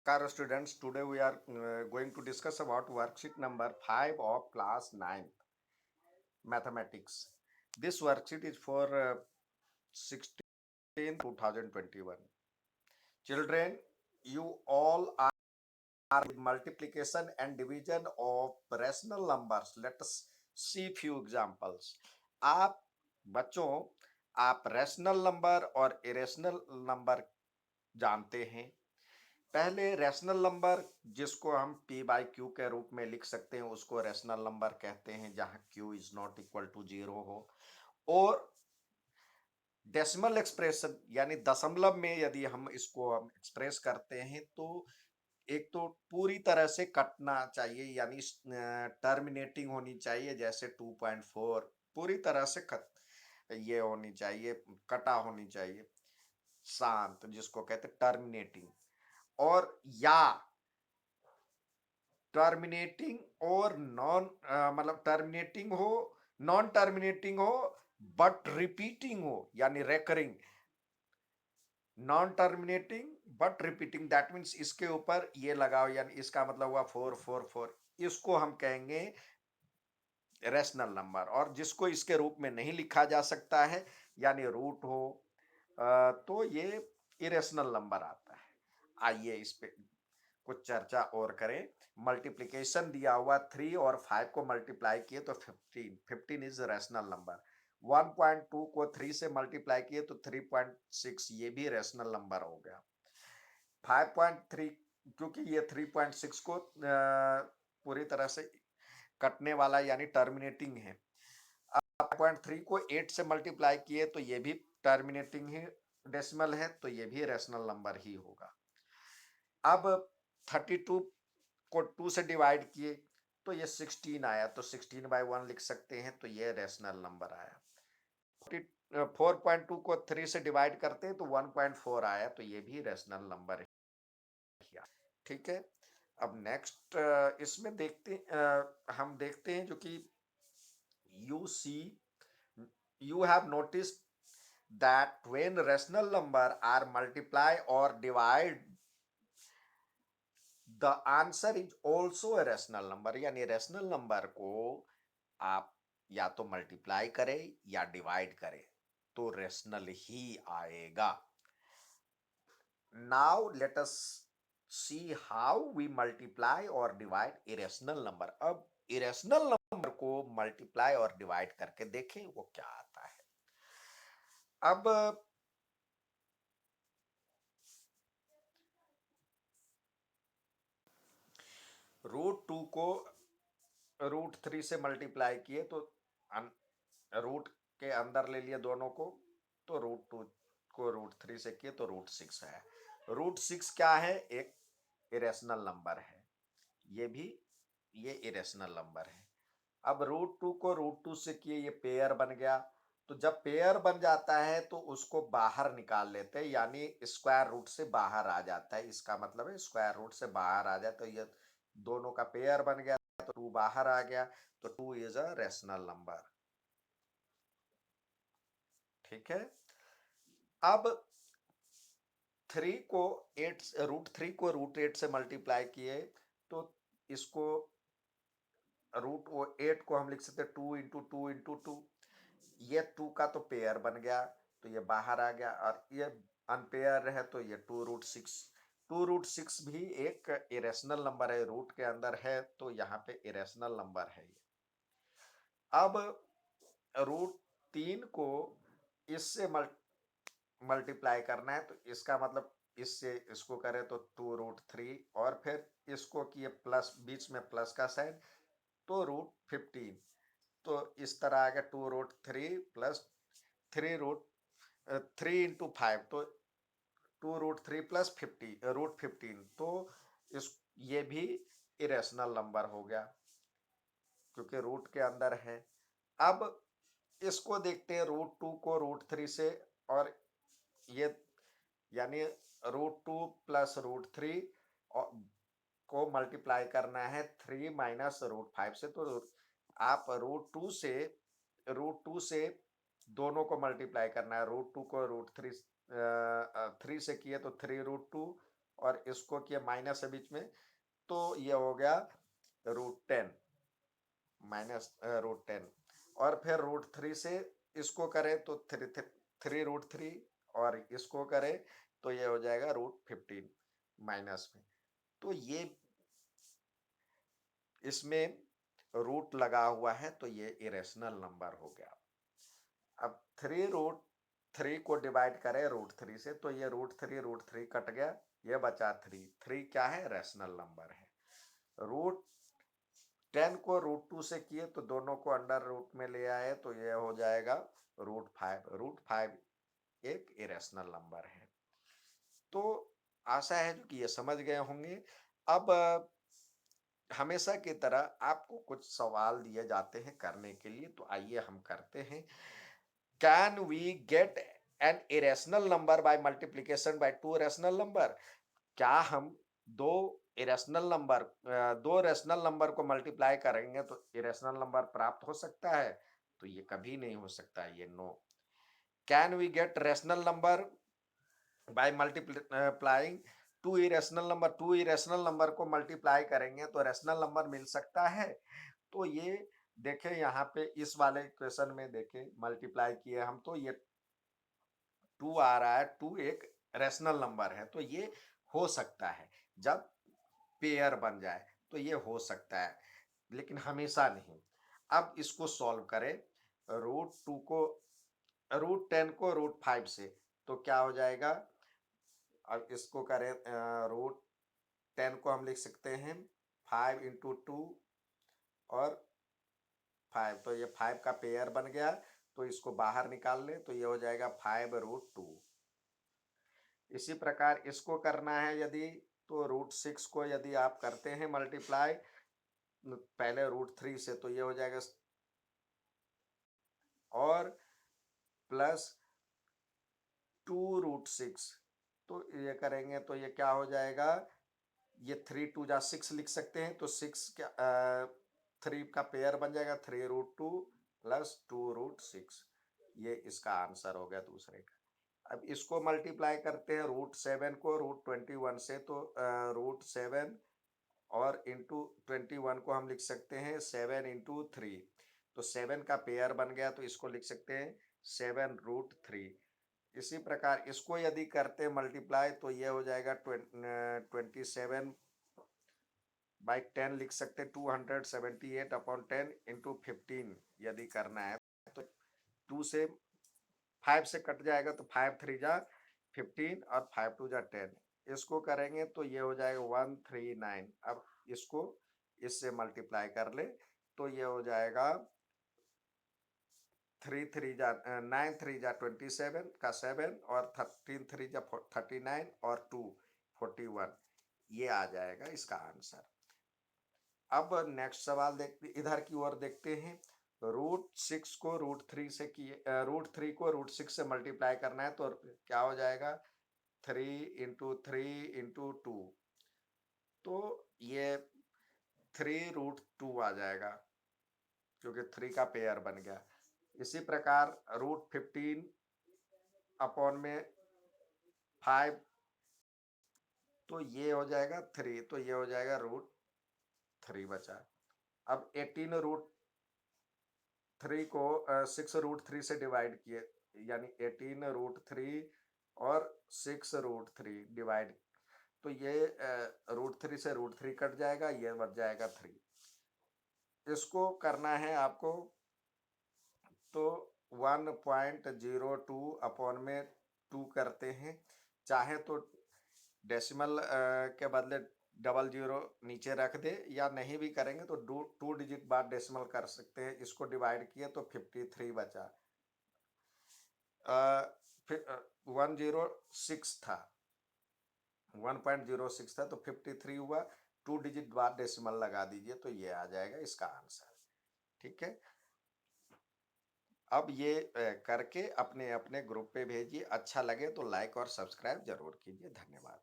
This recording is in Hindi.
Namaskar students, today we are going to discuss about worksheet number 5 of class 9 mathematics. This worksheet is for 16 2021. Children, you all are with multiplication and division of rational numbers. Let us see few examples. आप बच्चों आप रैशनल नंबर और इरेशनल नंबर जानते हैं। पहले रैशनल नंबर जिसको हम p बाई क्यू के रूप में लिख सकते हैं उसको रैशनल नंबर कहते हैं जहां q is not equal to 0 हो। और डेसिमल एक्सप्रेशन यानी दशमलव में यदि हम इसको हम एक्सप्रेस करते हैं तो एक तो पूरी तरह से कटना चाहिए यानी टर्मिनेटिंग होनी चाहिए, जैसे 2.4 पूरी तरह से ये होनी चाहिए, कटा होनी चाहिए, शांत जिसको कहते हैं टर्मिनेटिंग। और या टर्मिनेटिंग और नॉन मतलब टर्मिनेटिंग हो, नॉन टर्मिनेटिंग हो बट रिपीटिंग हो यानी recurring. Non terminating but repeating that means इसके ऊपर ये लगाओ यानी इसका मतलब हुआ 444, इसको हम कहेंगे रैशनल नंबर। और जिसको इसके रूप में नहीं लिखा जा सकता है यानी रूट हो तो ये इरेशनल नंबर आता है। आइए इस पे कुछ चर्चा और करें। मल्टीप्लीकेशन दिया हुआ 3 और 5 को मल्टीप्लाई किए तो 15 इज रैशनल नंबर। 1.2 को 3 से मल्टीप्लाई किए तो 3.6, ये भी रैशनल नंबर हो गया। 5.3 क्योंकि ये 3.6 को पूरी तरह से कटने वाला यानी टर्मिनेटिंग है। 5.3 को 8 से मल्टीप्लाई किए तो ये भी टर्मिनेटिंग ही डेसिमल है, तो ये भी रैशनल नंबर ही होगा। अब 32 को 2 से डिवाइड किए तो ये 16 आया, तो 16/1 लिख सकते हैं, तो ये रैशनल नंबर आया। 4.2 को 3 से डिवाइड करते हैं तो 1.4 आया, तो ये भी रैशनल नंबर है। ठीक है। अब नेक्स्ट इसमें हम देखते हैं जो कि you see you have noticed that when rational number are multiply or divide, the answer is also a rational number। यानी रैशनल नंबर को आप या तो मल्टीप्लाई करें या डिवाइड करें तो रैशनल ही आएगा। Now let us see how we multiply और डिवाइड इरेशनल नंबर। अब इरेशनल नंबर को मल्टीप्लाई और डिवाइड करके देखें वो क्या आता है। अब √2 को √3 से मल्टीप्लाई किए तो रूट के अंदर ले लिए दोनों को, तो √2 को √3 से किए तो √6 है। √6 क्या है? एक इरेशनल नंबर है, ये भी ये इरेशनल नंबर है। अब √2 को √2 से किए, ये पेयर बन गया। तो जब पेयर बन जाता है तो उसको बाहर निकाल लेते हैं यानी स्क्वायर रूट से बाहर आ जाता है। इसका मतलब है स्क्वायर रूट से बाहर आ जाए तो ये दोनों का पेयर बन गया, तो 2 बाहर आ गया, तो 2 इज अ रैशनल नंबर। ठीक है। अब 3 को 8 √3 को √8 से मल्टीप्लाई किए तो इसको √8 को हम लिख सकते हैं 2 × 2 × 2। ये 2 का तो पेयर बन गया, तो ये बाहर आ गया, और ये अनपेयर है तो ये 2√6। 2√6 भी एक इरेशनल नंबर है, रूट के अंदर है तो यहाँ पे इरेशनल नंबर है ये। अब √3 को इससे मल्टीप्लाई करना है तो इसका मतलब इससे इसको करें तो 2√3, और फिर इसको किए प्लस, बीच में प्लस का साइन, तो √15। तो इस तरह आ गया 2√3 प्लस 3 × 5, तो 2√3 प्लस 50 √15, तो इस ये भी इरेशनल नंबर हो गया क्योंकि रूट के अंदर है। अब इसको देखते हैं √2 को √3 से, और ये यानी √2 प्लस √3 को मल्टीप्लाई करना है 3 माइनस √5 से। तो आप √2 से दोनों को मल्टीप्लाई करना है। √2 को √3 3 से किए तो 3 √2, और इसको किया माइनस है बीच में, तो ये हो गया √10 माइनस √10। और फिर √3 से इसको करें तो 3√3, और इसको करें तो ये हो जाएगा √15 माइनस में। तो ये इसमें रूट लगा हुआ है, तो ये इरेशनल नंबर हो गया। अब 3√3 को डिवाइड करें √3 से, तो ये √3 कट गया, ये बचा 3। 3 क्या है? रैशनल नंबर है। √10 को √2 से किए तो दोनों को अंडर रूट में ले आए, तो ये हो जाएगा √5। √5 एक इरेशनल नंबर है। तो आशा है कि ये समझ गए होंगे। अब हमेशा की तरह आपको कुछ सवाल दिए जाते हैं करने के लिए, तो आइए हम करते हैं। Can we get an irrational number by multiplication by two rational number? क्या हम दो दो रेशनल नंबर को मल्टीप्लाई करेंगे तो इरेशनल नंबर प्राप्त हो सकता है? तो ये कभी नहीं हो सकता है, ये no. Can we get rational number by multiplying two irrational number को मल्टीप्लाई करेंगे तो रेशनल नंबर मिल सकता है? तो ये देखें, यहाँ पे इस वाले क्वेश्चन में देखें, मल्टीप्लाई किए हम तो ये 2 आ रहा है। 2 एक रेशनल नंबर है, तो ये हो सकता है जब पेयर बन जाए, तो ये हो सकता है, लेकिन हमेशा नहीं। अब इसको सॉल्व करें। √2 को √10 को √5 से, तो क्या हो जाएगा? अब इसको करें, √10 को हम लिख सकते हैं 5 इंटू 2 और 5, तो ये 5 का पेयर बन गया, तो इसको बाहर निकाल ले, तो ये हो जाएगा 5√2। इसी प्रकार इसको करना है यदि, तो √6 को यदि आप करते हैं मल्टीप्लाई पहले √3 से, तो ये हो जाएगा, और प्लस 2√6, तो ये करेंगे तो ये क्या हो जाएगा? ये 3 2 जा 6 लिख सकते हैं, तो 6 क्या 3 का पेयर बन जाएगा, 3√2 प्लस 2√6। ये इसका आंसर हो गया दूसरे का। अब इसको मल्टीप्लाई करते हैं √7 को √21 से, तो √7 और इंटू 21 को हम लिख सकते हैं 7 इंटू 3, तो 7 का पेयर बन गया, तो इसको लिख सकते हैं 7√3। इसी प्रकार इसको यदि करते मल्टीप्लाई, तो ये हो जाएगा 27/10 लिख सकते, 278/10 इंटू 15 यदि करना है, तो 2 से 5 से कट जाएगा, तो 5 3 जा 15 और 5 2 जा 10। इसको करेंगे तो ये हो जाएगा 139। अब इसको इससे मल्टीप्लाई कर ले, तो ये हो जाएगा 9 3 जा 27 का 7 और 13 3 जा 39 और 2 41, ये आ जाएगा इसका आंसर। अब नेक्स्ट सवाल देखते, इधर की ओर देखते हैं। √6 को √3 से किए, √3 को √6 से मल्टीप्लाई करना है, तो क्या हो जाएगा? 3 इंटू 3 इंटू 2, तो ये 3√2 आ जाएगा, क्योंकि 3 का पेयर बन गया। इसी प्रकार √15 अपॉन में 5, तो ये हो जाएगा 3, तो ये हो जाएगा √3 बचा। अब 18√3 को 6√3 से डिवाइड किए, यानी 18√3 और 6√3 डिवाइड, तो ये √3 से √3 कट जाएगा, ये बच जाएगा 3। इसको करना है आपको, तो 1.02 अपॉन में 2 करते हैं। चाहे तो डेसिमल के बदले डबल जीरो नीचे रख दे, या नहीं भी करेंगे तो 2 डिजिट बाद डेसिमल कर सकते हैं। इसको डिवाइड किए तो 53 बचा। फिर 106 था, 1.06 था, तो 53 हुआ। 2 डिजिट बाद डेसिमल लगा दीजिए, तो ये आ जाएगा इसका आंसर। ठीक है। अब ये करके अपने अपने ग्रुप पे भेजिए। अच्छा लगे तो लाइक और सब्सक्राइब जरूर कीजिए। धन्यवाद।